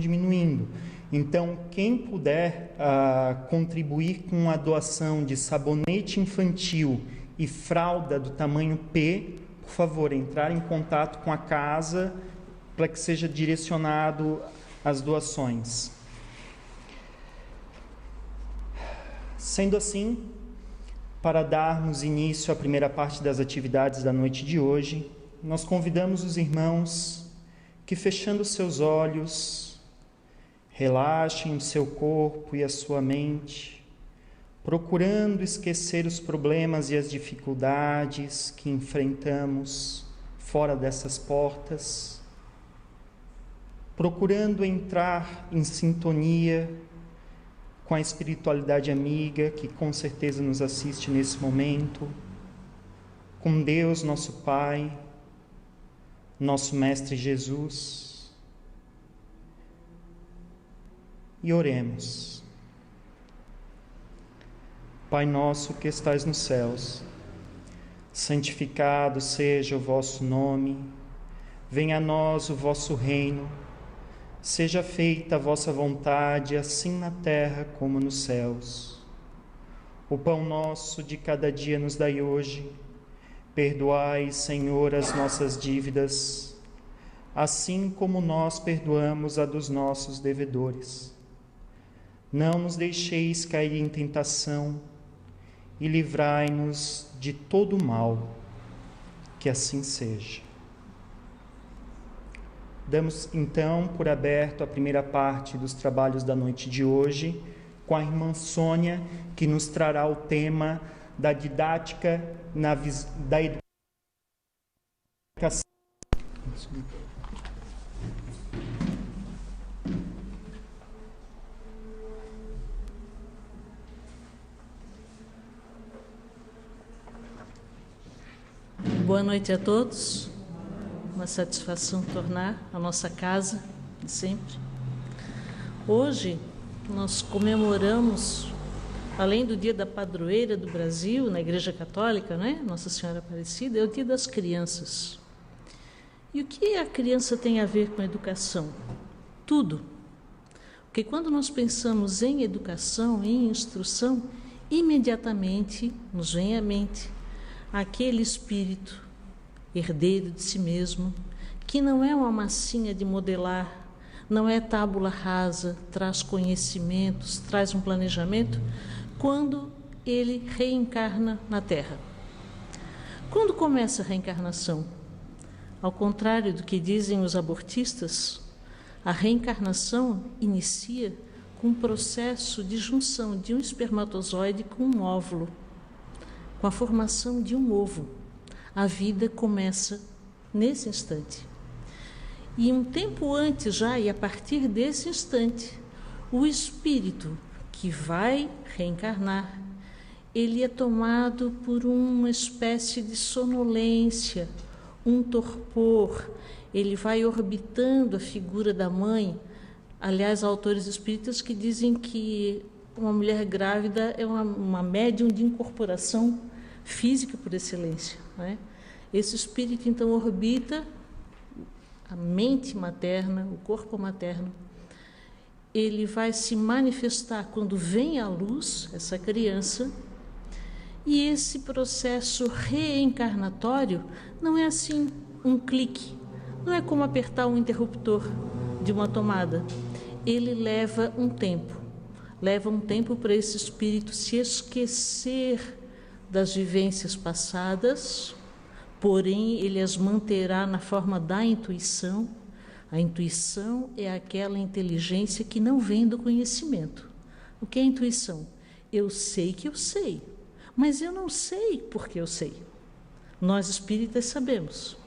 diminuindo. Então, quem puder contribuir com a doação de sabonete infantil e fralda do tamanho P, por favor, entrar em contato com a casa para que seja direcionado as doações. Sendo assim, para darmos início à primeira parte das atividades da noite de hoje, nós convidamos os irmãos que, fechando seus olhos, relaxem o seu corpo e a sua mente, procurando esquecer os problemas e as dificuldades que enfrentamos fora dessas portas, procurando entrar em sintonia com a espiritualidade amiga que com certeza nos assiste nesse momento, com Deus, nosso Pai, nosso Mestre Jesus. E oremos. Pai nosso que estais nos céus, santificado seja o vosso nome, venha a nós o vosso reino, seja feita a vossa vontade, assim na terra como nos céus. O pão nosso de cada dia nos dai hoje, perdoai, Senhor, as nossas dívidas, assim como nós perdoamos a dos nossos devedores. Não nos deixeis cair em tentação e livrai-nos de todo o mal, que assim seja. Damos então por aberto a primeira parte dos trabalhos da noite de hoje, com a irmã Sônia, que nos trará o tema da didática da educação. Boa noite a todos. Uma satisfação tornar a nossa casa de sempre. Hoje nós comemoramos, além do Dia da Padroeira do Brasil, na Igreja Católica, né? Nossa Senhora Aparecida, é o Dia das Crianças. E o que a criança tem a ver com a educação? Tudo. Porque quando nós pensamos em educação, em instrução, imediatamente nos vem à mente aquele espírito herdeiro de si mesmo, que não é uma massinha de modelar, não é tábula rasa, traz conhecimentos, traz um planejamento, quando ele reencarna na Terra. Quando começa a reencarnação? Ao contrário do que dizem os abortistas, a reencarnação inicia com um processo de junção de um espermatozoide com um óvulo, com a formação de um ovo. A vida começa nesse instante. E um tempo antes já, e a partir desse instante, o espírito que vai reencarnar, ele é tomado por uma espécie de sonolência, um torpor, ele vai orbitando a figura da mãe. Aliás, há autores espíritas que dizem que uma mulher grávida é uma médium de incorporação física por excelência, né? Esse espírito então orbita a mente materna, o corpo materno. Ele vai se manifestar quando vem à luz essa criança, e esse processo reencarnatório não é assim um clique, não é como apertar um interruptor de uma tomada. Ele leva um tempo para esse espírito se esquecer das vivências passadas, porém ele as manterá na forma da intuição. A intuição é aquela inteligência que não vem do conhecimento. O que é intuição? Eu sei que eu sei, mas eu não sei porque eu sei. Nós espíritas sabemos.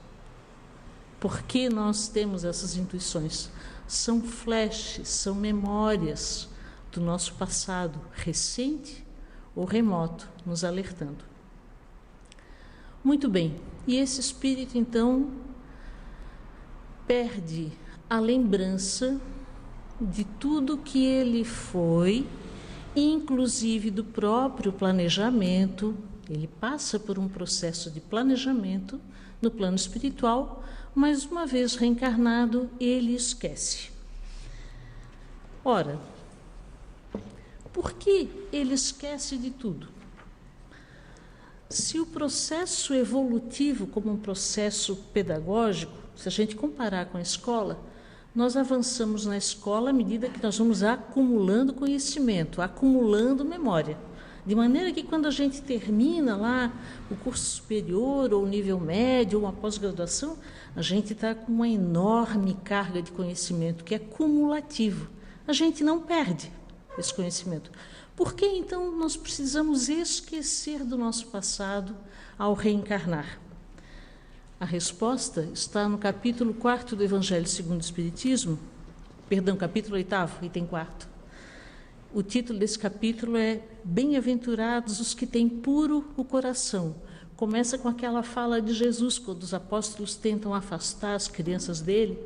Por que nós temos essas intuições? São flashes, são memórias do nosso passado recente ou remoto, nos alertando. Muito bem, e esse espírito então perde a lembrança de tudo que ele foi, inclusive do próprio planejamento. Ele passa por um processo de planejamento no plano espiritual, mas uma vez reencarnado, ele esquece. Ora, por que ele esquece de tudo? Se o processo evolutivo, como um processo pedagógico, se a gente comparar com a escola, nós avançamos na escola à medida que nós vamos acumulando conhecimento, acumulando memória. De maneira que quando a gente termina lá o curso superior, ou o nível médio, ou uma pós-graduação, a gente está com uma enorme carga de conhecimento, que é cumulativo. A gente não perde esse conhecimento. Por que, então, nós precisamos esquecer do nosso passado ao reencarnar? A resposta está no capítulo 4 do Evangelho segundo o Espiritismo, capítulo 8º, item 4. O título desse capítulo é Bem-aventurados os que têm puro o coração. Começa com aquela fala de Jesus, quando os apóstolos tentam afastar as crianças dele.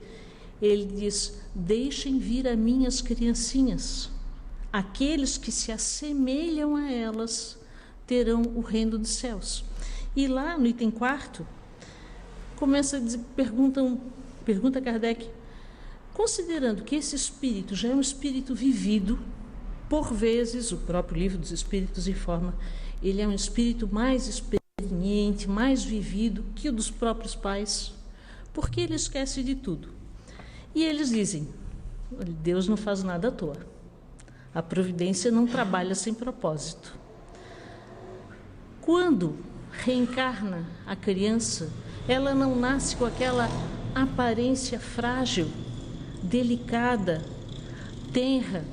Ele diz, deixem vir a mim as criancinhas. Aqueles que se assemelham a elas terão o reino dos céus. E lá no item 4, começa a dizer, pergunta Kardec, considerando que esse espírito já é um espírito vivido, por vezes, o próprio Livro dos Espíritos informa, ele é um espírito mais experiente, mais vivido que o dos próprios pais, porque ele esquece de tudo. E eles dizem, Deus não faz nada à toa. A providência não trabalha sem propósito. Quando reencarna a criança, ela não nasce com aquela aparência frágil, delicada, tenra.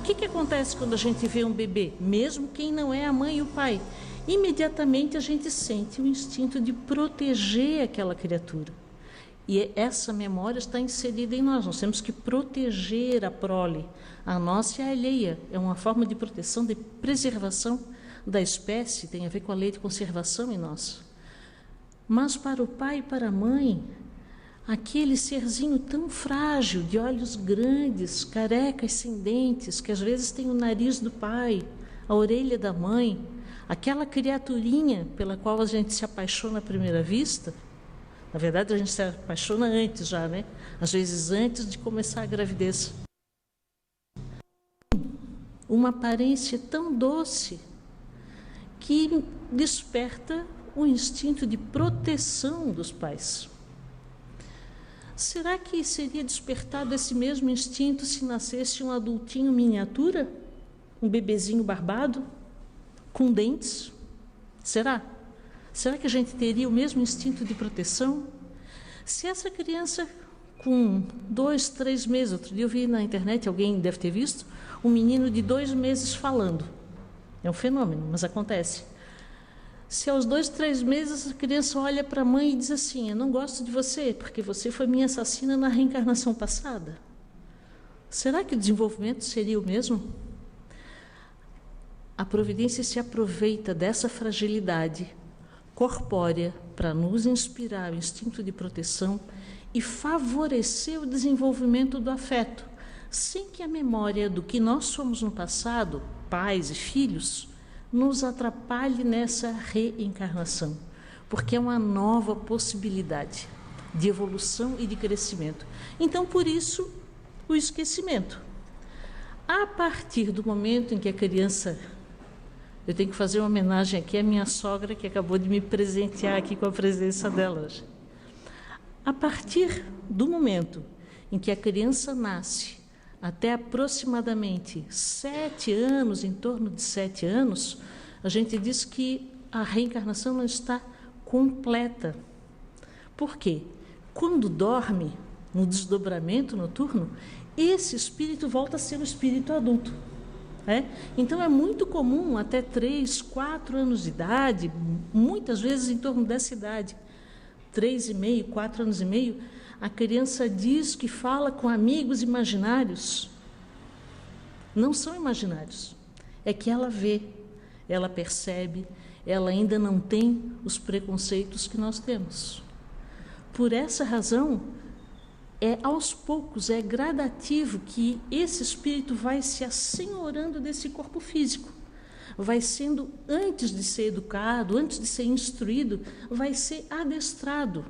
O que acontece quando a gente vê um bebê? Mesmo quem não é a mãe e o pai, imediatamente a gente sente o instinto de proteger aquela criatura. E essa memória está inserida em nós. Nós temos que proteger a prole, a nossa e a alheia. É uma forma de proteção, de preservação da espécie, tem a ver com a lei de conservação em nós. Mas para o pai e para a mãe, aquele serzinho tão frágil, de olhos grandes, carecas sem dentes, que às vezes tem o nariz do pai, a orelha da mãe, aquela criaturinha pela qual a gente se apaixona à primeira vista, na verdade a gente se apaixona antes já, né? Às vezes antes de começar a gravidez. Uma aparência tão doce que desperta o instinto de proteção dos pais. Será que seria despertado esse mesmo instinto se nascesse um adultinho miniatura? Um bebezinho barbado? Com dentes? Será? Será que a gente teria o mesmo instinto de proteção? Se essa criança com 2, 3 meses, outro dia eu vi na internet, alguém deve ter visto, um menino de 2 meses falando. É um fenômeno, mas acontece. Se aos 2, 3 meses a criança olha para a mãe e diz assim, eu não gosto de você, porque você foi minha assassina na reencarnação passada. Será que o desenvolvimento seria o mesmo? A providência se aproveita dessa fragilidade corpórea para nos inspirar o instinto de proteção e favorecer o desenvolvimento do afeto, sem que a memória do que nós somos no passado, pais e filhos, nos atrapalhe nessa reencarnação, porque é uma nova possibilidade de evolução e de crescimento. Então, por isso, o esquecimento. A partir do momento em que a criança... Eu tenho que fazer uma homenagem aqui à minha sogra, que acabou de me presentear aqui com a presença dela hoje. A partir do momento em que a criança nasce, até aproximadamente 7 anos, em torno de 7 anos, a gente diz que a reencarnação não está completa. Por quê? Quando dorme, no desdobramento noturno, esse espírito volta a ser o espírito adulto. Então é muito comum, até 3, 4 anos de idade, muitas vezes em torno dessa idade, 3,5, 4 anos e meio, a criança diz que fala com amigos imaginários. Não são imaginários, é que ela vê, ela percebe, ela ainda não tem os preconceitos que nós temos. Por essa razão, é aos poucos, é gradativo que esse espírito vai se assenhorando desse corpo físico. Vai sendo, antes de ser educado, antes de ser instruído, vai ser adestrado.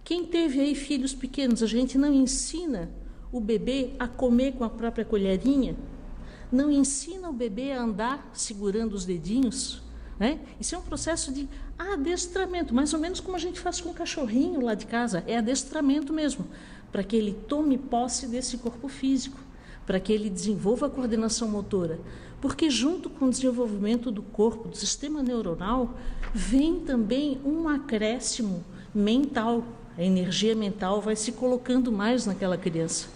Quem teve aí filhos pequenos, a gente não ensina o bebê a comer com a própria colherinha, não ensina o bebê a andar segurando os dedinhos, né? Isso é um processo de adestramento, mais ou menos como a gente faz com o cachorrinho lá de casa, é adestramento mesmo, para que ele tome posse desse corpo físico, para que ele desenvolva a coordenação motora, porque junto com o desenvolvimento do corpo, do sistema neuronal, vem também um acréscimo mental, a energia mental vai se colocando mais naquela criança,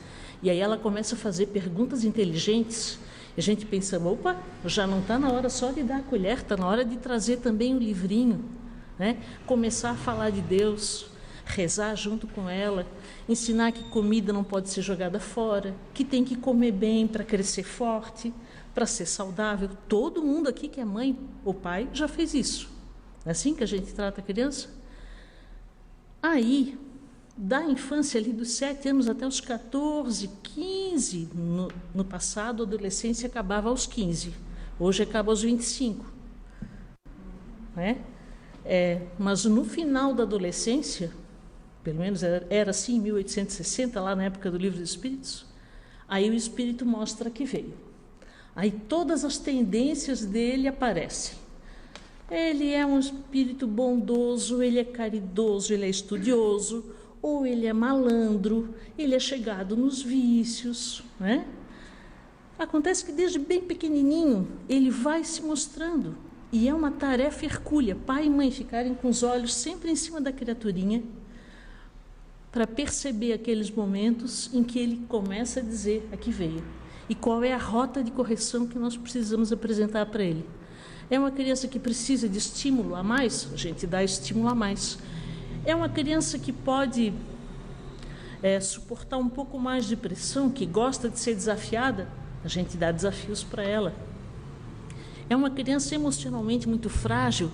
e aí ela começa a fazer perguntas inteligentes. A gente pensa, opa, já não está na hora só de dar a colher, está na hora de trazer também o livrinho, né? Começar a falar de Deus, rezar junto com ela, ensinar que comida não pode ser jogada fora, que tem que comer bem para crescer forte, para ser saudável. Todo mundo aqui que é mãe ou pai já fez isso. É assim que a gente trata a criança? Aí, da infância ali dos 7 anos até os 14, 15, no passado a adolescência acabava aos 15, hoje acaba aos 25, né? Mas no final da adolescência, pelo menos era assim em 1860, lá na época do Livro dos Espíritos, aí o Espírito mostra que veio. Aí todas as tendências dele aparecem. Ele é um espírito bondoso, ele é caridoso, ele é estudioso, ou ele é malandro, ele é chegado nos vícios, né? Acontece que desde bem pequenininho ele vai se mostrando, e é uma tarefa hercúlea, pai e mãe ficarem com os olhos sempre em cima da criaturinha, para perceber aqueles momentos em que ele começa a dizer a que veio, e qual é a rota de correção que nós precisamos apresentar para ele. É uma criança que precisa de estímulo a mais? A gente dá estímulo a mais. É uma criança que pode suportar um pouco mais de pressão, que gosta de ser desafiada? A gente dá desafios para ela. É uma criança emocionalmente muito frágil,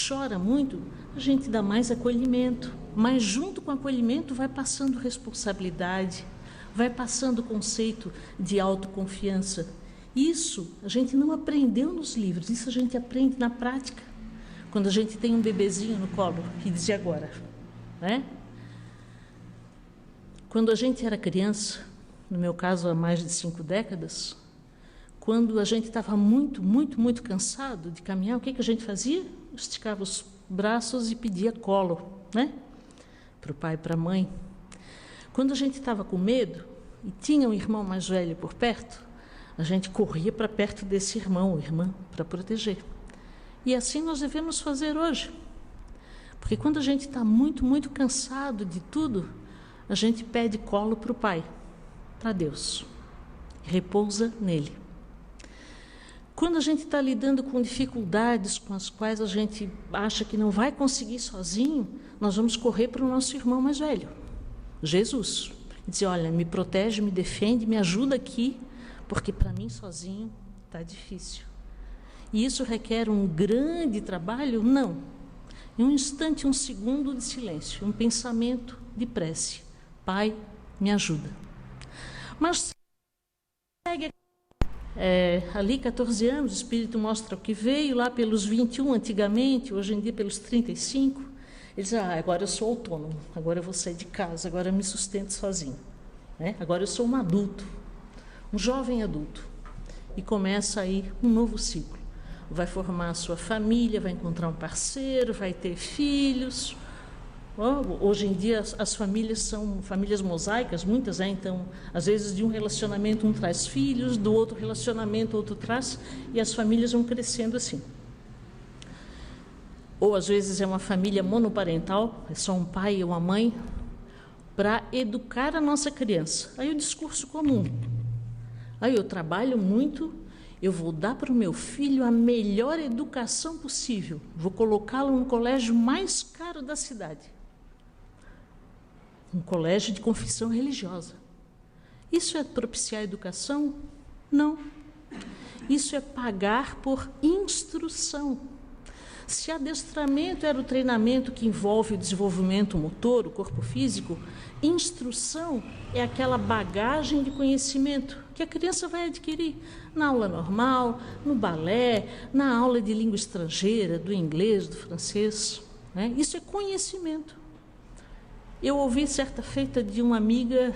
chora muito? A gente dá mais acolhimento. Mas junto com o acolhimento vai passando responsabilidade, vai passando o conceito de autoconfiança. Isso a gente não aprendeu nos livros, isso a gente aprende na prática. Quando a gente tem um bebezinho no colo e diz, e agora? Né? Quando a gente era criança, no meu caso há mais de 5 décadas, quando a gente estava muito, muito, muito cansado de caminhar, o que a gente fazia? Esticava os braços e pedia colo, né? Para o pai e para a mãe. Quando a gente estava com medo e tinha um irmão mais velho por perto, a gente corria para perto desse irmão ou irmã para proteger. E assim nós devemos fazer hoje. Porque quando a gente está muito, muito cansado de tudo, a gente pede colo para o Pai, para Deus. Repousa nele. Quando a gente está lidando com dificuldades com as quais a gente acha que não vai conseguir sozinho, nós vamos correr para o nosso irmão mais velho, Jesus. E dizer, olha, me protege, me defende, me ajuda aqui, porque para mim sozinho está difícil. E isso requer um grande trabalho? Não. Em um instante, um segundo de silêncio, um pensamento de prece. Pai, me ajuda. Mas segue ali 14 anos, o Espírito mostra o que veio, lá pelos 21 antigamente, hoje em dia pelos 35, ele diz, agora eu sou autônomo, agora eu vou sair de casa, agora eu me sustento sozinho, né? Agora eu sou um adulto, um jovem adulto, e começa aí um novo ciclo. Vai formar a sua família, vai encontrar um parceiro, vai ter filhos. Hoje em dia as famílias são famílias mosaicas, muitas, então, às vezes de um relacionamento um traz filhos, do outro relacionamento outro traz, e as famílias vão crescendo assim. Ou às vezes é uma família monoparental, é só um pai e uma mãe, para educar a nossa criança. Aí o discurso comum. Aí eu trabalho muito, eu vou dar para o meu filho a melhor educação possível, vou colocá-lo no colégio mais caro da cidade. Um colégio de confissão religiosa. Isso é propiciar a educação? Não. Isso é pagar por instrução. Se adestramento era o treinamento que envolve o desenvolvimento motor, o corpo físico, instrução é aquela bagagem de conhecimento que a criança vai adquirir na aula normal, no balé, na aula de língua estrangeira, do inglês, do francês, né? Isso é conhecimento. Eu ouvi certa feita de uma amiga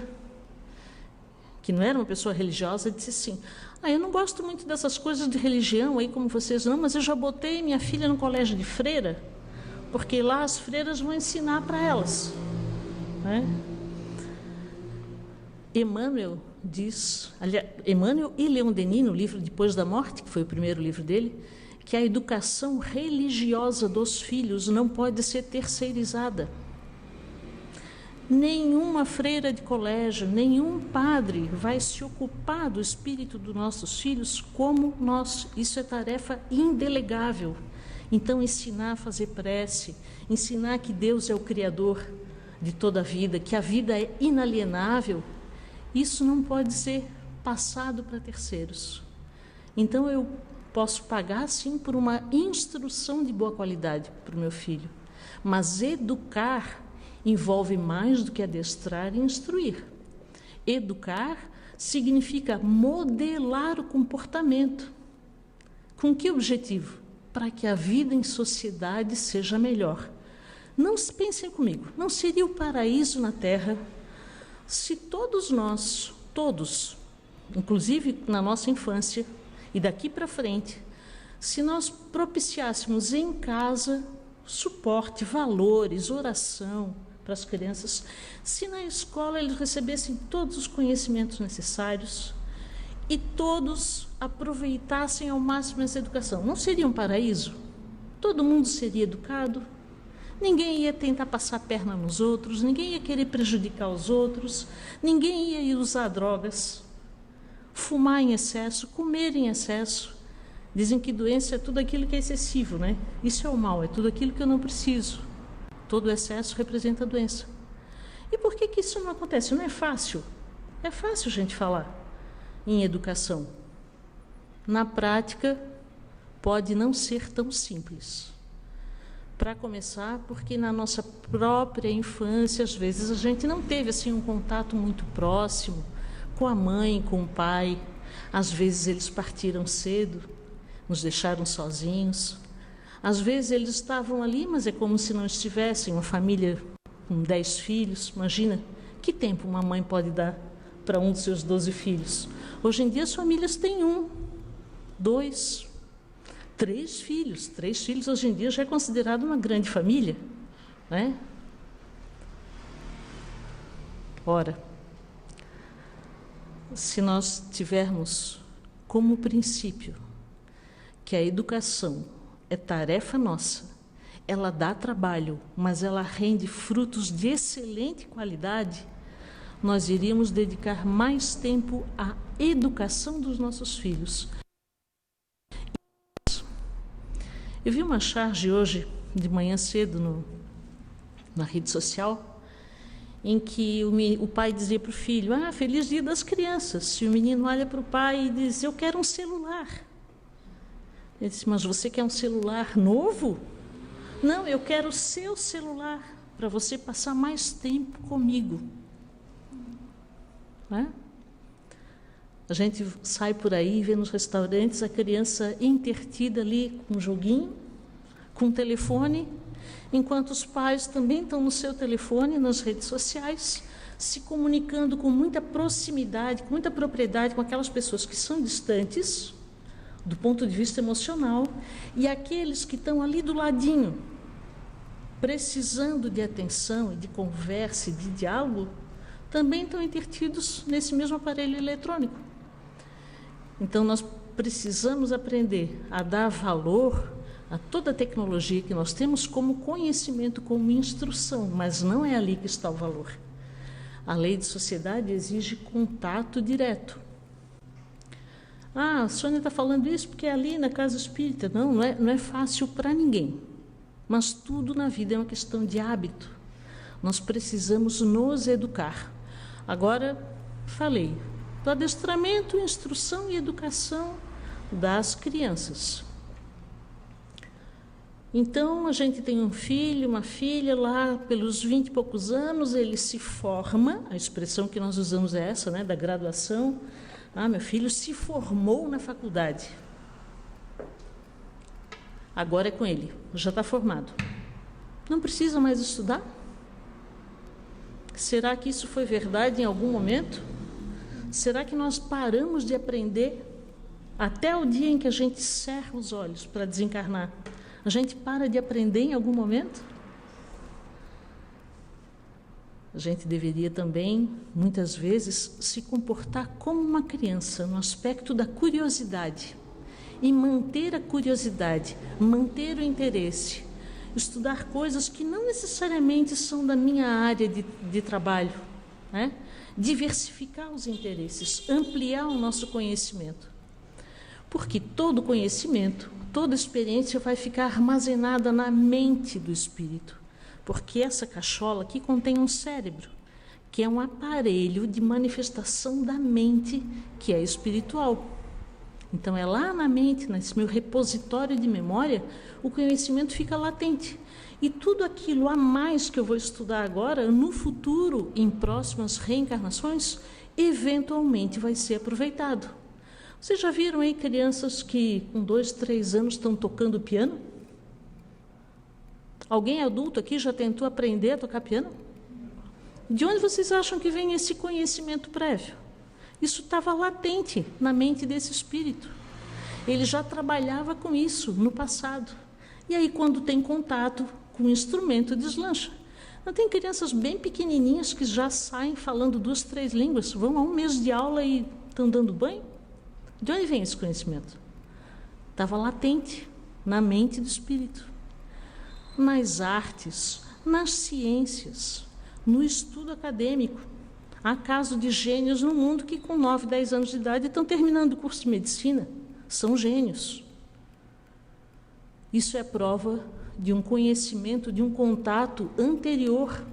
que não era uma pessoa religiosa, disse assim: eu não gosto muito dessas coisas de religião aí como vocês não, mas eu já botei minha filha no colégio de freira, porque lá as freiras vão ensinar para elas, né? Emmanuel diz, aliás, Emmanuel e Leon Denis, no livro Depois da Morte, que foi o primeiro livro dele, que a educação religiosa dos filhos não pode ser terceirizada. Nenhuma freira de colégio, nenhum padre vai se ocupar do espírito dos nossos filhos como nós. Isso é tarefa indelegável. Então, ensinar a fazer prece, ensinar que Deus é o Criador de toda a vida, que a vida é inalienável, isso não pode ser passado para terceiros. Então, eu posso pagar, sim, por uma instrução de boa qualidade para o meu filho, mas educar envolve mais do que adestrar e instruir. Educar significa modelar o comportamento. Com que objetivo? Para que a vida em sociedade seja melhor. Não pensem comigo, não seria o paraíso na Terra se todos nós, inclusive na nossa infância e daqui para frente, se nós propiciássemos em casa suporte, valores, oração para as crianças, se na escola eles recebessem todos os conhecimentos necessários e todos aproveitassem ao máximo essa educação, não seria um paraíso? Todo mundo seria educado, ninguém ia tentar passar a perna nos outros, ninguém ia querer prejudicar os outros, ninguém ia usar drogas, fumar em excesso, comer em excesso. Dizem que doença é tudo aquilo que é excessivo, né? Isso é o mal, é tudo aquilo que eu não preciso. Todo excesso representa doença. E por que isso não acontece? Não é fácil. É fácil a gente falar em educação. Na prática, pode não ser tão simples. Para começar, porque na nossa própria infância, às vezes, a gente não teve assim um contato muito próximo com a mãe, com o pai. Às vezes eles partiram cedo, nos deixaram sozinhos. Às vezes eles estavam ali, mas é como se não estivessem, uma família com 10 filhos. Imagina, que tempo uma mãe pode dar para um dos seus 12 filhos? Hoje em dia as famílias têm 1, 2, 3 filhos. 3 filhos hoje em dia já é considerado uma grande família, né? Ora, se nós tivermos como princípio que a educação é tarefa nossa, ela dá trabalho, mas ela rende frutos de excelente qualidade, nós iríamos dedicar mais tempo à educação dos nossos filhos. Eu vi uma charge hoje, de manhã cedo, na rede social, em que o pai dizia para o filho: feliz dia das crianças. E o menino olha para o pai e diz: eu quero um celular. Ele disse: mas você quer um celular novo? Não, eu quero o seu celular, para você passar mais tempo comigo. Né? A gente sai por aí e vê nos restaurantes a criança intertida ali com um joguinho, com um telefone, enquanto os pais também estão no seu telefone, nas redes sociais, se comunicando com muita proximidade, com muita propriedade com aquelas pessoas que são distantes, do ponto de vista emocional, e aqueles que estão ali do ladinho, precisando de atenção e de conversa e de diálogo, também estão intertidos nesse mesmo aparelho eletrônico. Então, nós precisamos aprender a dar valor a toda a tecnologia que nós temos como conhecimento, como instrução, mas não é ali que está o valor. A lei de sociedade exige contato direto. A Sônia está falando isso porque é ali na casa espírita. Não é fácil para ninguém. Mas tudo na vida é uma questão de hábito. Nós precisamos nos educar. Agora, falei do adestramento, instrução e educação das crianças. Então, a gente tem um filho, uma filha, lá pelos 20 e poucos anos, ele se forma, a expressão que nós usamos é essa, né, da graduação. Meu filho se formou na faculdade. Agora é com ele, já está formado. Não precisa mais estudar? Será que isso foi verdade em algum momento? Será que nós paramos de aprender até o dia em que a gente cerra os olhos para desencarnar? A gente para de aprender em algum momento? A gente deveria também, muitas vezes, se comportar como uma criança, no aspecto da curiosidade. E manter a curiosidade, manter o interesse, estudar coisas que não necessariamente são da minha área de trabalho, né? Diversificar os interesses, ampliar o nosso conhecimento. Porque todo conhecimento, toda experiência vai ficar armazenada na mente do espírito. Porque essa cachola aqui contém um cérebro, que é um aparelho de manifestação da mente, que é espiritual. Então, é lá na mente, nesse meu repositório de memória, o conhecimento fica latente. E tudo aquilo a mais que eu vou estudar agora, no futuro, em próximas reencarnações, eventualmente vai ser aproveitado. Vocês já viram aí crianças que com 2, 3 anos estão tocando piano? Alguém adulto aqui já tentou aprender a tocar piano? De onde vocês acham que vem esse conhecimento prévio? Isso estava latente na mente desse espírito. Ele já trabalhava com isso no passado. E aí, quando tem contato com o instrumento, deslancha. Não tem crianças bem pequenininhas que já saem falando 2, 3 línguas, vão a 1 mês de aula e estão dando banho? De onde vem esse conhecimento? Estava latente na mente do espírito. Nas artes, nas ciências, no estudo acadêmico. Há casos de gênios no mundo que com 9, 10 anos de idade estão terminando o curso de medicina. São gênios. Isso é prova de um conhecimento, de um contato anterior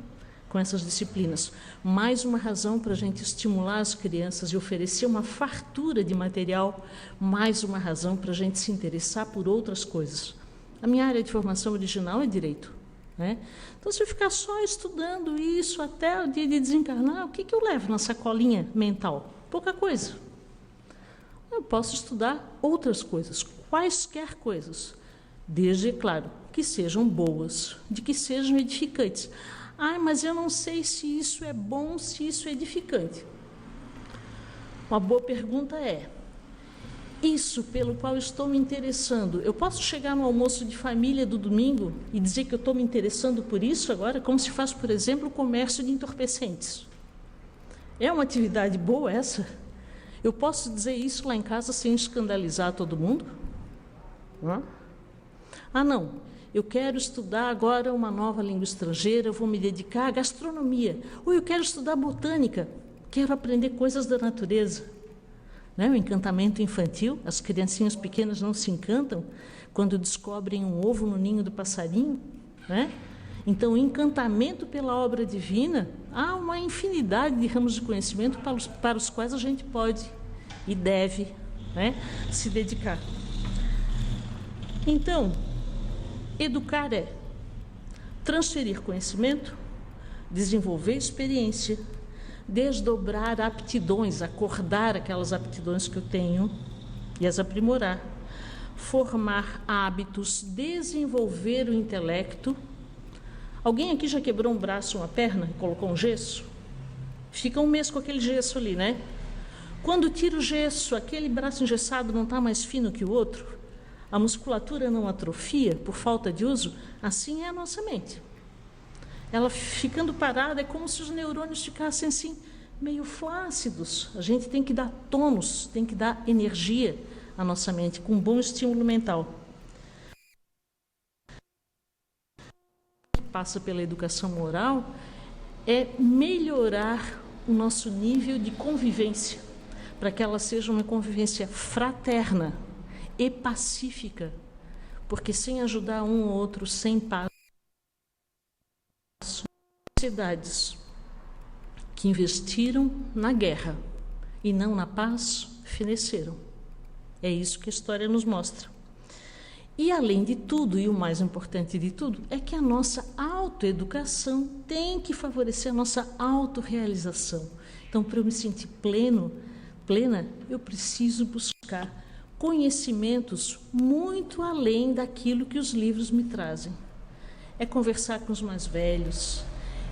com essas disciplinas. Mais uma razão para a gente estimular as crianças e oferecer uma fartura de material, mais uma razão para a gente se interessar por outras coisas. A minha área de formação original é direito, né? Então, se eu ficar só estudando isso até o dia de desencarnar, o que eu levo na sacolinha mental? Pouca coisa. Eu posso estudar outras coisas, quaisquer coisas, desde, claro, que sejam boas, de que sejam edificantes. Mas eu não sei se isso é bom, se isso é edificante. Uma boa pergunta é: isso pelo qual estou me interessando, eu posso chegar no almoço de família do domingo e dizer que eu estou me interessando por isso agora, como se faz, por exemplo, o comércio de entorpecentes? É uma atividade boa essa? Eu posso dizer isso lá em casa sem escandalizar todo mundo? Não, eu quero estudar agora uma nova língua estrangeira, eu vou me dedicar à gastronomia, ou eu quero estudar botânica, quero aprender coisas da natureza. O encantamento infantil, as criancinhas pequenas não se encantam quando descobrem um ovo no ninho do passarinho, né? Então, o encantamento pela obra divina, há uma infinidade de ramos de conhecimento para os quais a gente pode e deve, né, se dedicar. Então, educar é transferir conhecimento, desenvolver experiência, desdobrar aptidões, acordar aquelas aptidões que eu tenho e as aprimorar, formar hábitos, desenvolver o intelecto. Alguém aqui já quebrou um braço, uma perna e colocou um gesso? Fica 1 mês com aquele gesso ali, né? Quando tira o gesso, aquele braço engessado não está mais fino que o outro? A musculatura não atrofia por falta de uso? Assim é a nossa mente. Ela ficando parada é como se os neurônios ficassem assim, meio flácidos. A gente tem que dar tônus, tem que dar energia à nossa mente, com um bom estímulo mental. O que passa pela educação moral é melhorar o nosso nível de convivência, para que ela seja uma convivência fraterna e pacífica, porque sem ajudar um ou outro, sem paz, sociedades que investiram na guerra e não na paz feneceram. É isso que a história nos mostra. E além de tudo, e o mais importante de tudo, é que a nossa autoeducação tem que favorecer a nossa autorrealização. Então, para eu me sentir plena, eu preciso buscar conhecimentos muito além daquilo que os livros me trazem. É conversar com os mais velhos,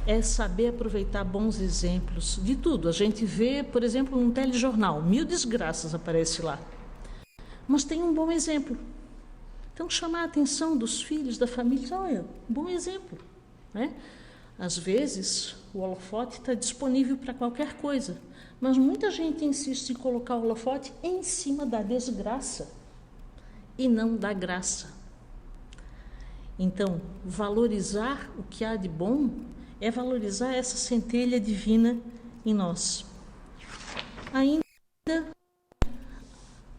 é saber aproveitar bons exemplos de tudo. A gente vê, por exemplo, num telejornal, 1000 desgraças aparece lá. Mas tem um bom exemplo. Então, chamar a atenção dos filhos, da família, olha, bom exemplo, né? Às vezes, o holofote está disponível para qualquer coisa, mas muita gente insiste em colocar o holofote em cima da desgraça e não da graça. Então, valorizar o que há de bom é valorizar essa centelha divina em nós. Ainda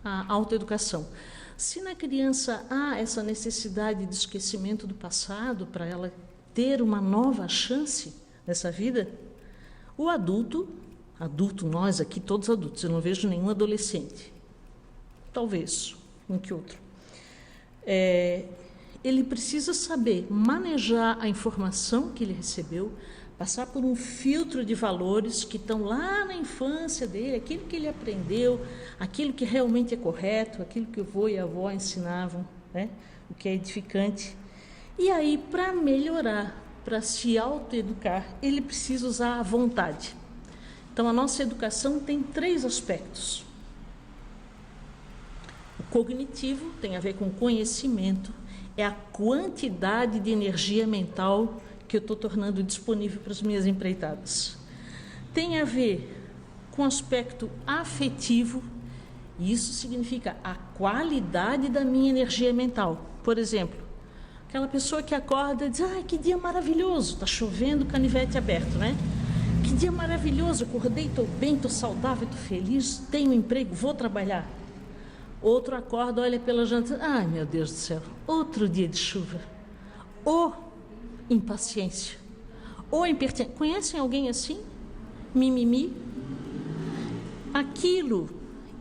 a autoeducação. Se na criança há essa necessidade de esquecimento do passado para ela ter uma nova chance nessa vida, o adulto, nós aqui todos adultos, eu não vejo nenhum adolescente, talvez um que outro, ele precisa saber manejar a informação que ele recebeu, passar por um filtro de valores que estão lá na infância dele, aquilo que ele aprendeu, aquilo que realmente é correto, aquilo que o avô e a avó ensinavam, né? O que é edificante. E aí, para melhorar, para se autoeducar, ele precisa usar a vontade. Então, a nossa educação tem 3 aspectos. O cognitivo tem a ver com conhecimento, é a quantidade de energia mental que eu estou tornando disponível para as minhas empreitadas. Tem a ver com o aspecto afetivo, e isso significa a qualidade da minha energia mental. Por exemplo, aquela pessoa que acorda e diz, ai, que dia maravilhoso, está chovendo, canivete aberto, né? Que dia maravilhoso, acordei, estou bem, estou saudável, estou feliz, tenho um emprego, vou trabalhar. Outro acorda, olha pela janela, ai, meu Deus do céu, outro dia de chuva. Ou impaciência, ou impertinência. Conhecem alguém assim? Mimimi? Aquilo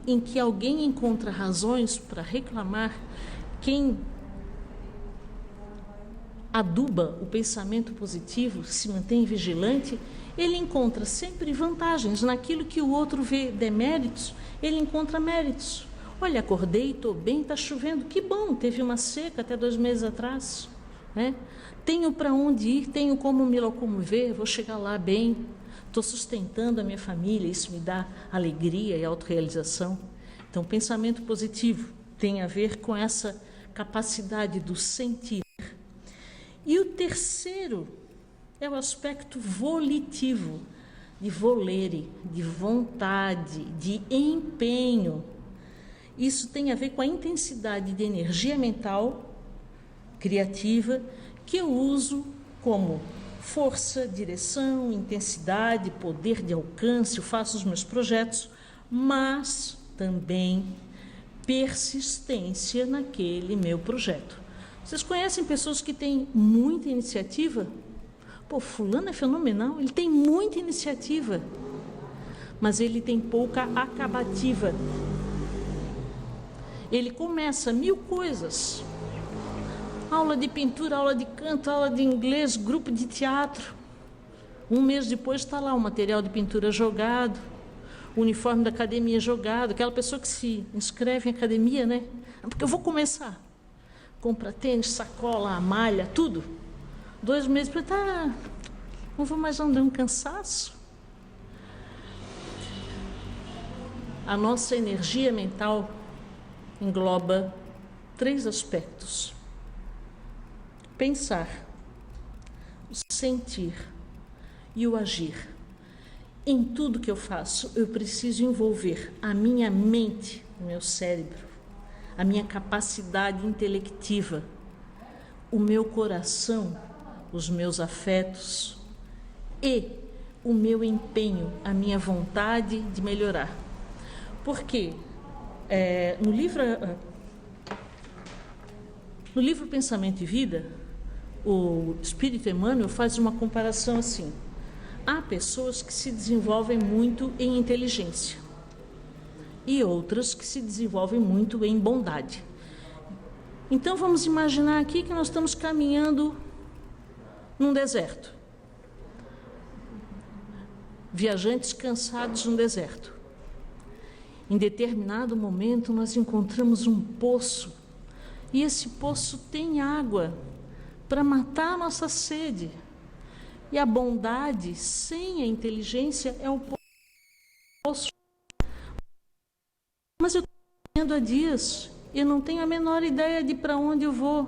em que alguém encontra razões para reclamar, quem aduba o pensamento positivo, se mantém vigilante, ele encontra sempre vantagens. Naquilo que o outro vê deméritos, ele encontra méritos. Olha, acordei, estou bem, está chovendo, que bom, teve uma seca até 2 meses atrás, né? Tenho para onde ir, tenho como me locomover, vou chegar lá bem, estou sustentando a minha família, isso me dá alegria e autorrealização. Então, pensamento positivo tem a ver com essa capacidade do sentir. E o terceiro é o aspecto volitivo, de volere, de vontade, de empenho. Isso tem a ver com a intensidade de energia mental, criativa, que eu uso como força, direção, intensidade, poder de alcance, eu faço os meus projetos, mas também persistência naquele meu projeto. Vocês conhecem pessoas que têm muita iniciativa? Pô, fulano é fenomenal, ele tem muita iniciativa, mas ele tem pouca acabativa. Ele começa 1000 coisas. Aula de pintura, aula de canto, aula de inglês, grupo de teatro. 1 mês depois está lá o material de pintura jogado, o uniforme da academia jogado. Aquela pessoa que se inscreve em academia, né? Porque eu vou começar. Compra tênis, sacola, malha, tudo. 2 meses para tá, não vou mais andar, um cansaço. A nossa energia mental engloba 3 aspectos: pensar, o sentir e o agir. Em tudo que eu faço, eu preciso envolver a minha mente, o meu cérebro, a minha capacidade intelectiva, o meu coração, os meus afetos e o meu empenho, a minha vontade de melhorar. Porque no livro Pensamento e Vida, o Espírito Emmanuel faz uma comparação assim: há pessoas que se desenvolvem muito em inteligência e outras que se desenvolvem muito em bondade. Então vamos imaginar aqui que nós estamos caminhando num deserto. Viajantes cansados no deserto. Em determinado momento nós encontramos um poço, e esse poço tem água para matar a nossa sede. E a bondade sem a inteligência é o poço. Mas eu estou vivendo há dias, eu não tenho a menor ideia de para onde eu vou.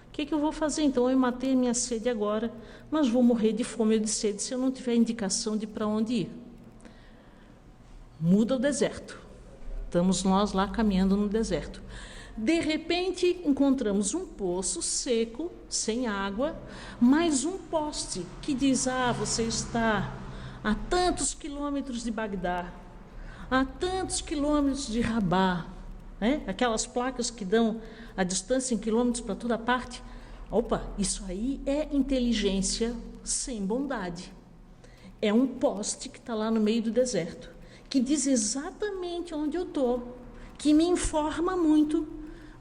O que eu vou fazer? Então eu matei a minha sede agora, mas vou morrer de fome ou de sede se eu não tiver indicação de para onde ir. Muda o deserto. Estamos nós lá caminhando no deserto. De repente, encontramos um poço seco, sem água, mais um poste que diz: você está a tantos quilômetros de Bagdá, a tantos quilômetros de Rabá, né? Aquelas placas que dão a distância em quilômetros para toda parte. Opa, isso aí é inteligência sem bondade. É um poste que está lá no meio do deserto, que diz exatamente onde eu estou, que me informa muito,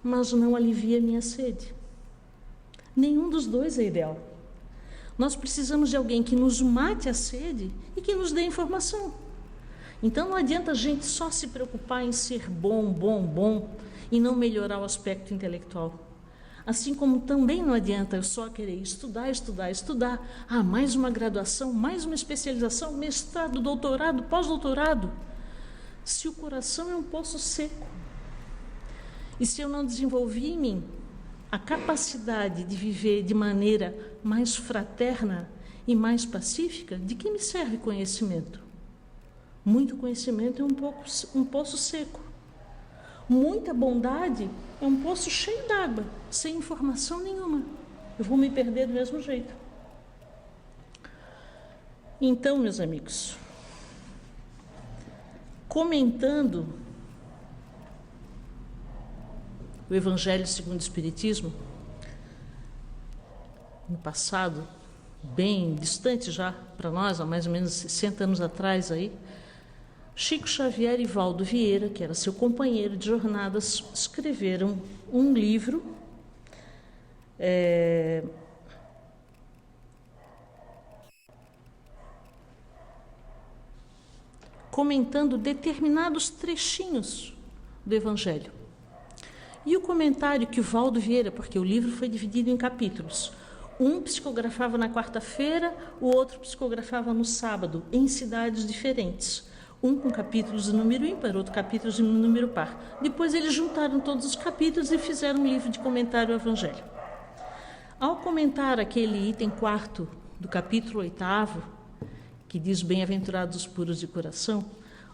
mas não alivia a minha sede. Nenhum dos dois é ideal. Nós precisamos de alguém que nos mate a sede e que nos dê informação. Então não adianta a gente só se preocupar em ser bom e não melhorar o aspecto intelectual. Assim como também não adianta eu só querer estudar. Mais uma graduação, mais uma especialização, mestrado, doutorado, pós-doutorado. Se o coração é um poço seco, e se eu não desenvolvi em mim a capacidade de viver de maneira mais fraterna e mais pacífica, de que me serve conhecimento? Muito conhecimento é um poço seco. Muita bondade é um poço cheio d'água, sem informação nenhuma. Eu vou me perder do mesmo jeito. Então, meus amigos, comentando o Evangelho segundo o Espiritismo, no passado, bem distante já para nós, há mais ou menos 60 anos atrás aí, Chico Xavier e Valdo Vieira, que era seu companheiro de jornadas, escreveram um livro comentando determinados trechinhos do Evangelho. E o comentário que o Valdo Vieira, porque o livro foi dividido em capítulos, um psicografava na quarta-feira, o outro psicografava no sábado, em cidades diferentes. Um com capítulos de número ímpar, outro capítulos de número par. Depois eles juntaram todos os capítulos e fizeram um livro de comentário ao Evangelho. Ao comentar aquele item 4º do capítulo 8º, que diz bem-aventurados os puros de coração,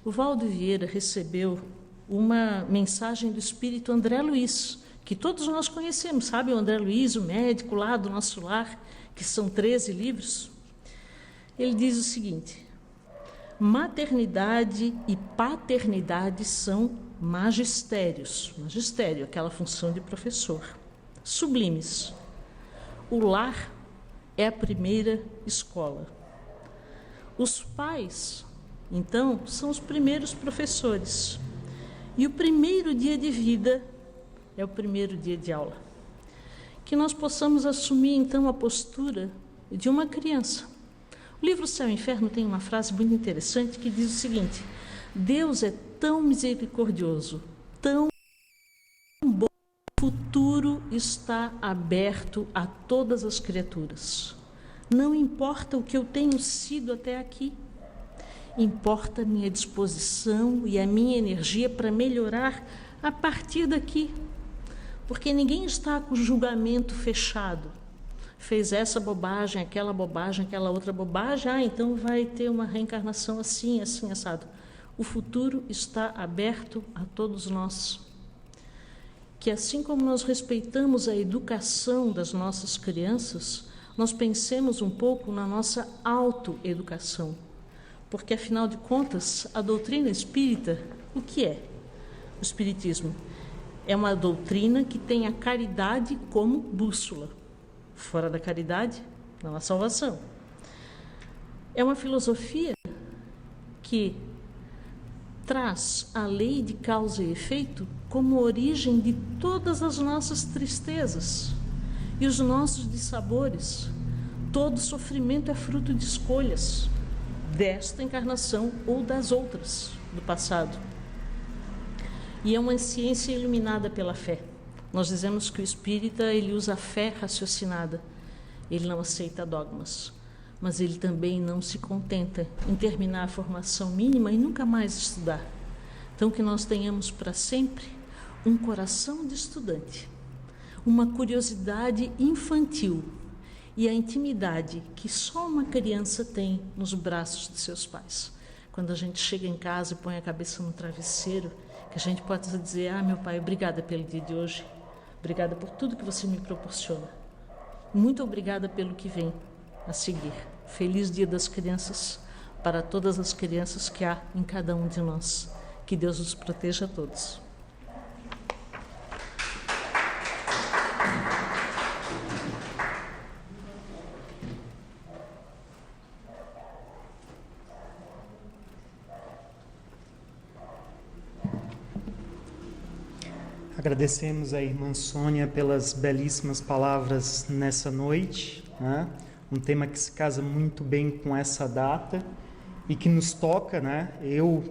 o Valdo Vieira recebeu uma mensagem do espírito André Luiz, que todos nós conhecemos, sabe? O André Luiz, o médico lá do nosso lar, que são 13 livros. Ele diz o seguinte: maternidade e paternidade são magistérios, magistério, aquela função de professor, sublimes. O lar é a primeira escola. Os pais, então, são os primeiros professores. E o primeiro dia de vida é o primeiro dia de aula. Que nós possamos assumir, então, a postura de uma criança. O livro Céu e Inferno tem uma frase muito interessante que diz o seguinte: Deus é tão misericordioso, tão bom, o futuro está aberto a todas as criaturas. Não importa o que eu tenho sido até aqui, importa a minha disposição e a minha energia para melhorar a partir daqui. Porque ninguém está com o julgamento fechado. Fez essa bobagem, aquela outra bobagem, então vai ter uma reencarnação assim, assado. O futuro está aberto a todos nós. Que assim como nós respeitamos a educação das nossas crianças, nós pensemos um pouco na nossa autoeducação. Porque, afinal de contas, a doutrina espírita, o que é? O espiritismo é uma doutrina que tem a caridade como bússola. Fora da caridade, não há salvação. É uma filosofia que traz a lei de causa e efeito como origem de todas as nossas tristezas e os nossos dissabores. Todo sofrimento é fruto de escolhas desta encarnação ou das outras do passado. E é uma ciência iluminada pela fé. Nós dizemos que o espírita ele usa a fé raciocinada, ele não aceita dogmas. mas ele também não se contenta em terminar a formação mínima e nunca mais estudar. Então, que nós tenhamos para sempre um coração de estudante, uma curiosidade infantil e a intimidade que só uma criança tem nos braços de seus pais. Quando a gente chega em casa e põe a cabeça no travesseiro, que a gente possa dizer: meu pai, obrigada pelo dia de hoje, obrigada por tudo que você me proporciona, muito obrigada pelo que vem a seguir. Feliz Dia das Crianças para todas as crianças que há em cada um de nós. Que Deus os proteja a todos. Agradecemos a irmã Sônia pelas belíssimas palavras nessa noite, né? Um tema que se casa muito bem com essa data e que nos toca, né? Eu,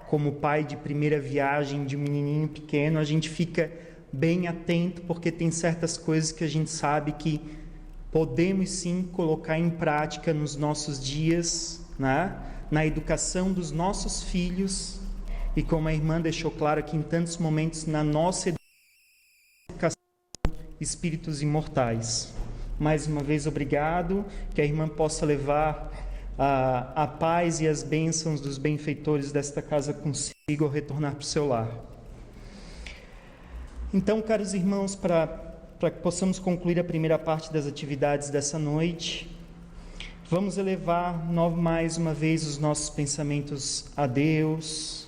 como pai de primeira viagem de um menininho pequeno, a gente fica bem atento, porque tem certas coisas que a gente sabe que podemos sim colocar em prática nos nossos dias, né? Na educação dos nossos filhos. E como a irmã deixou claro aqui, em tantos momentos, na nossa educação, espíritos imortais. Mais uma vez, obrigado, que a irmã possa levar a paz e as bênçãos dos benfeitores desta casa consigo ao retornar para o seu lar. Então, caros irmãos, para que possamos concluir a primeira parte das atividades dessa noite, vamos elevar mais uma vez os nossos pensamentos a Deus,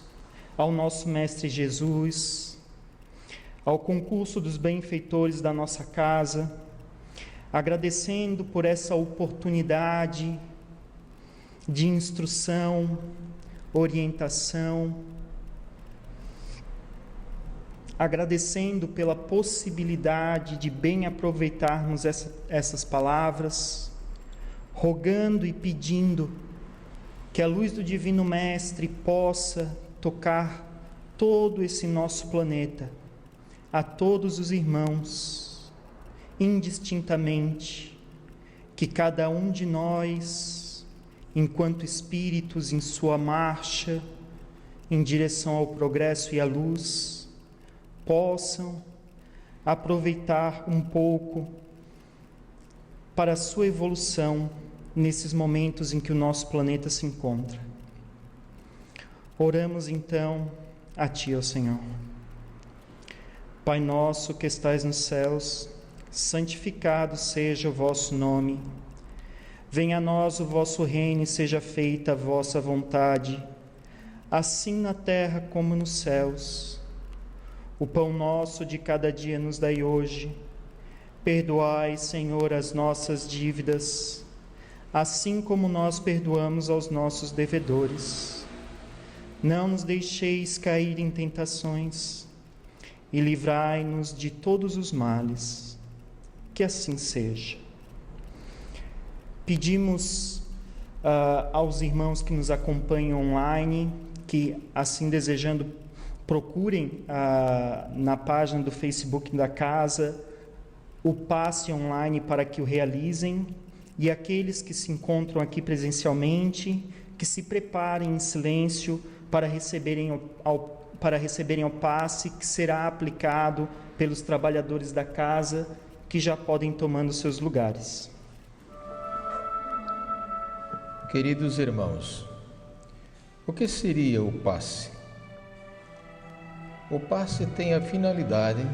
ao nosso Mestre Jesus, ao concurso dos benfeitores da nossa casa, agradecendo por essa oportunidade de instrução, orientação, agradecendo pela possibilidade de bem aproveitarmos essas palavras, rogando e pedindo que a luz do Divino Mestre possa tocar todo esse nosso planeta, a todos os irmãos, indistintamente, que cada um de nós, enquanto espíritos em sua marcha em direção ao progresso e à luz, possam aproveitar um pouco para a sua evolução nesses momentos em que o nosso planeta se encontra. Oramos então a Ti, ó Senhor. Pai nosso que estais nos céus, santificado seja o vosso nome. Venha a nós o vosso reino e seja feita a vossa vontade, assim na terra como nos céus. O pão nosso de cada dia nos dai hoje. Perdoai, Senhor, as nossas dívidas, assim como nós perdoamos aos nossos devedores. Não nos deixeis cair em tentações e livrai-nos de todos os males. Que assim seja. Pedimos aos irmãos que nos acompanham online, que assim desejando, procurem na página do Facebook da casa o passe online para que o realizem, e aqueles que se encontram aqui presencialmente, que se preparem em silêncio para receberem o passe que será aplicado pelos trabalhadores da casa, que já podem tomando seus lugares. Queridos irmãos, o que seria o passe? O passe tem a finalidade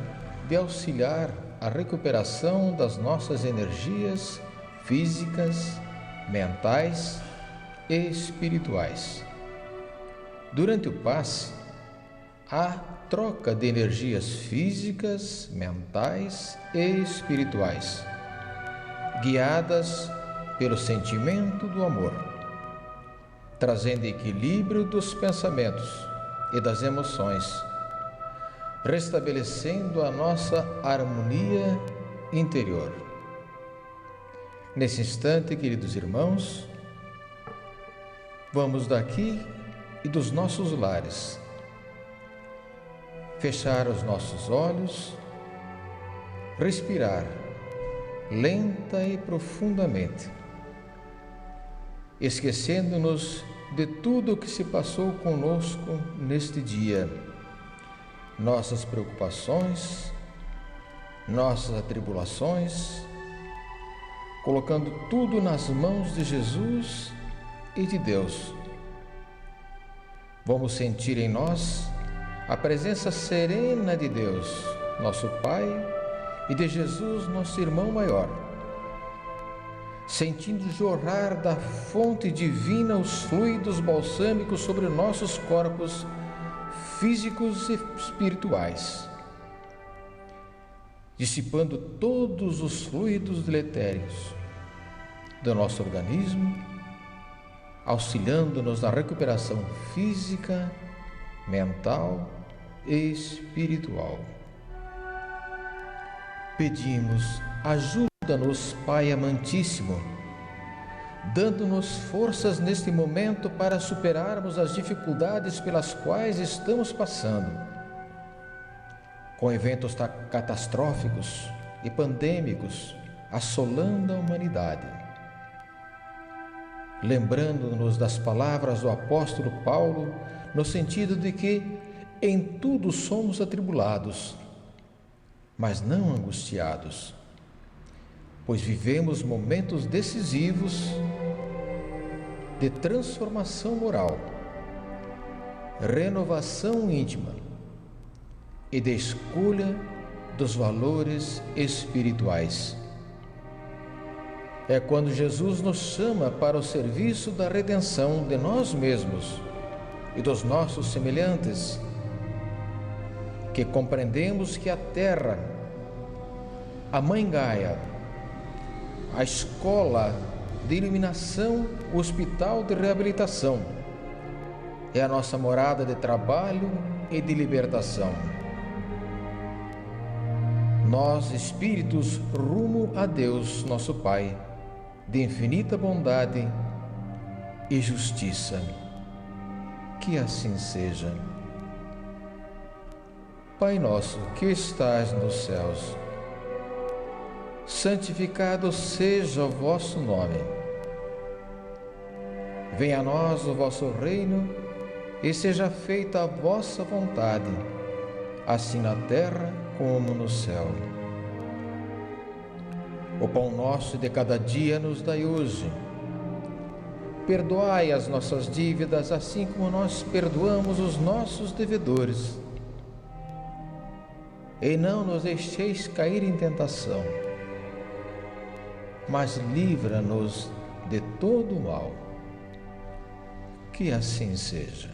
de auxiliar a recuperação das nossas energias físicas, mentais e espirituais. Durante o passe, há troca de energias físicas, mentais e espirituais, guiadas pelo sentimento do amor, trazendo equilíbrio dos pensamentos e das emoções, restabelecendo a nossa harmonia interior. Nesse instante, queridos irmãos, vamos daqui e dos nossos lares fechar os nossos olhos, respirar lenta e profundamente, esquecendo-nos de tudo o que se passou conosco neste dia, nossas preocupações, nossas atribulações, colocando tudo nas mãos de Jesus e de Deus. Vamos sentir em nós a presença serena de Deus, nosso Pai, e de Jesus, nosso irmão maior, sentindo jorrar da fonte divina os fluidos balsâmicos sobre nossos corpos físicos e espirituais, dissipando todos os fluidos deletérios do nosso organismo, auxiliando-nos na recuperação física, mental e espiritual. Pedimos, ajuda-nos, Pai amantíssimo, dando-nos forças neste momento para superarmos as dificuldades pelas quais estamos passando, com eventos catastróficos e pandêmicos assolando a humanidade. Lembrando-nos das palavras do apóstolo Paulo, no sentido de que em tudo somos atribulados, mas não angustiados, pois vivemos momentos decisivos de transformação moral, renovação íntima e de escolha dos valores espirituais. É quando Jesus nos chama para o serviço da redenção de nós mesmos e dos nossos semelhantes, que compreendemos que a Terra, a Mãe Gaia, a escola de iluminação, o hospital de reabilitação, é a nossa morada de trabalho e de libertação. Nós, espíritos, rumo a Deus, nosso Pai, de infinita bondade e justiça. Que assim seja. Pai nosso que estás nos céus, santificado seja o vosso nome. Venha a nós o vosso reino e seja feita a vossa vontade, assim na terra como no céu. O pão nosso de cada dia nos dai hoje. Perdoai as nossas dívidas, assim como nós perdoamos os nossos devedores. E não nos deixeis cair em tentação, mas livra-nos de todo o mal. Que assim seja.